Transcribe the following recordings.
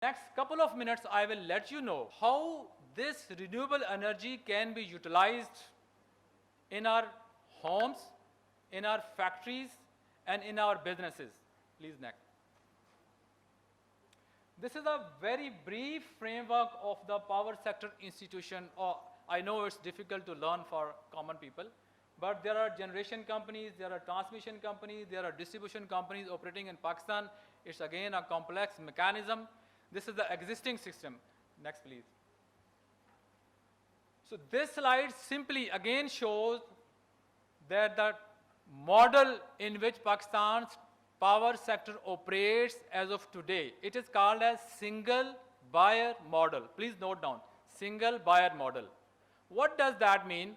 Next couple of minutes, I will let you know how this renewable energy can be utilized in our homes, in our factories, and in our businesses. Please, next. This is a very brief framework of the power sector institution. I know it's difficult to learn for common people, but there are generation companies, there are transmission companies, there are distribution companies operating in Pakistan. It's again a complex mechanism. This is the existing system. Next, please. So this slide simply again shows that the model in which Pakistan's power sector operates as of today, it is called as single buyer model. Please note down, single buyer model. What does that mean?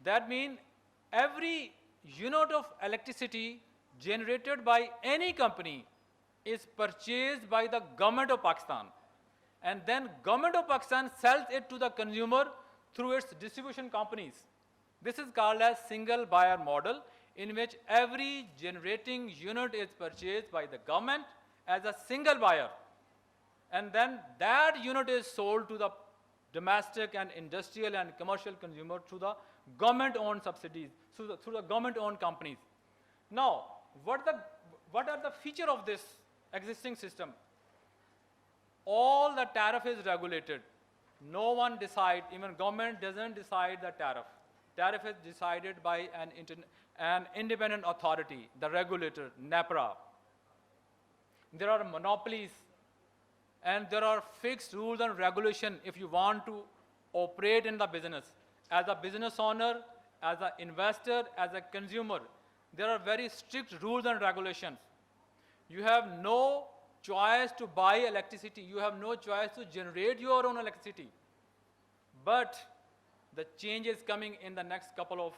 That means every unit of electricity generated by any company is purchased by the government of Pakistan, and then government of Pakistan sells it to the consumer through its distribution companies. This is called as single buyer model, in which every generating unit is purchased by the government as a single buyer, and then that unit is sold to the domestic and industrial and commercial consumer through the government-owned subsidies, through the government-owned companies. Now, what are the features of this existing system? All the tariff is regulated. No one decides, even government doesn't decide the tariff. Tariff is decided by an independent authority, the regulator, NEPRA. There are monopolies, and there are fixed rules and regulations if you want to operate in the business. As a business owner, as an investor, as a consumer, there are very strict rules and regulations. You have no choice to buy electricity. You have no choice to generate your own electricity. But the change is coming in the next couple of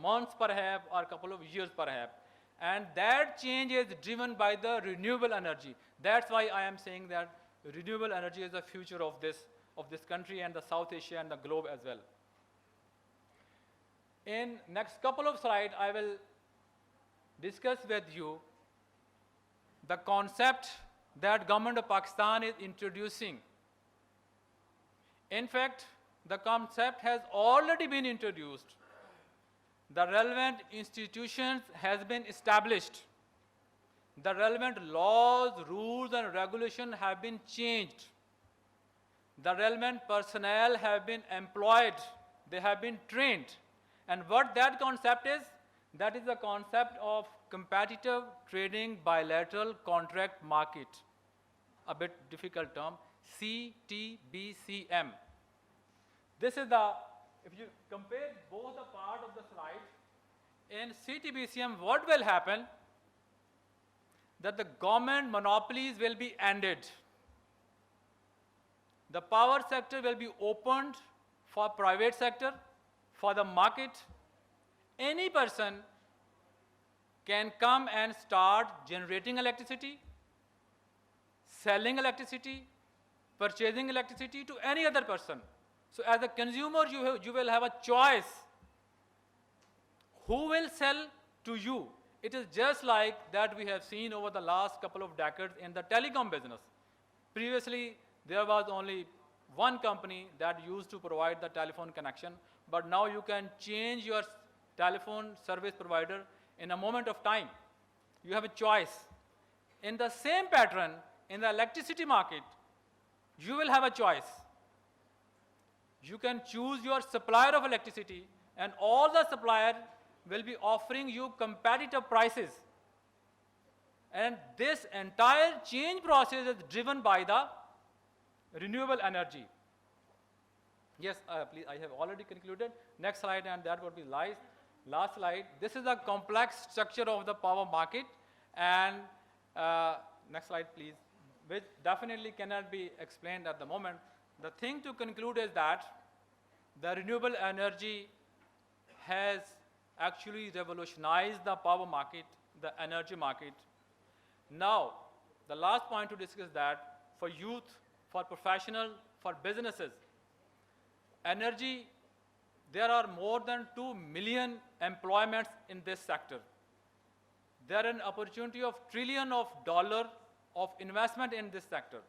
months perhaps, or couple of years perhaps. And that change is driven by the renewable energy. That's why I am saying that renewable energy is the future of this country and the South Asia and the globe as well. In next couple of slides, I will discuss with you the concept that government of Pakistan is introducing. In fact, the concept has already been introduced. The relevant institutions has been established. The relevant laws, rules, and regulations have been changed. The relevant personnel have been employed. They have been trained. And what that concept is? That is the concept of competitive trading bilateral contract market. A bit difficult term, CTBCM. This is the, if you compare both the part of the slide, in CTBCM, what will happen? That the government monopolies will be ended. The power sector will be opened for private sector, for the market. Any person can come and start generating electricity, selling electricity, purchasing electricity to any other person. So as a consumer, you will have a choice. Who will sell to you? It is just like that we have seen over the last couple of decades in the telecom business. Previously, there was only one company that used to provide the telephone connection, but now you can change your telephone service provider in a moment of time. You have a choice. In the same pattern, in the electricity market, you will have a choice. You can choose your supplier of electricity, and all the suppliers will be offering you competitive prices. And this entire change process is driven by the renewable energy. Yes, please, I have already concluded. Next slide, and that would be last slide. This is the complex structure of the power market. And next slide, please, which definitely cannot be explained at the moment. The thing to conclude is that the renewable energy has actually revolutionized the power market, the energy market. Now, the last point to discuss that for youth, for professionals, for businesses, energy, there are more than 2 million employments in this sector. There is an opportunity of $1 trillion of investment in this sector.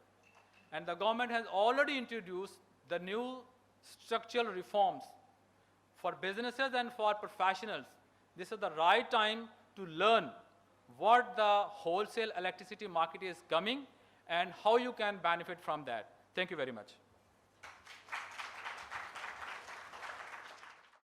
And the government has already introduced the new structural reforms for businesses and for professionals. This is the right time to learn what the wholesale electricity market is coming and how you can benefit from that. Thank you very much.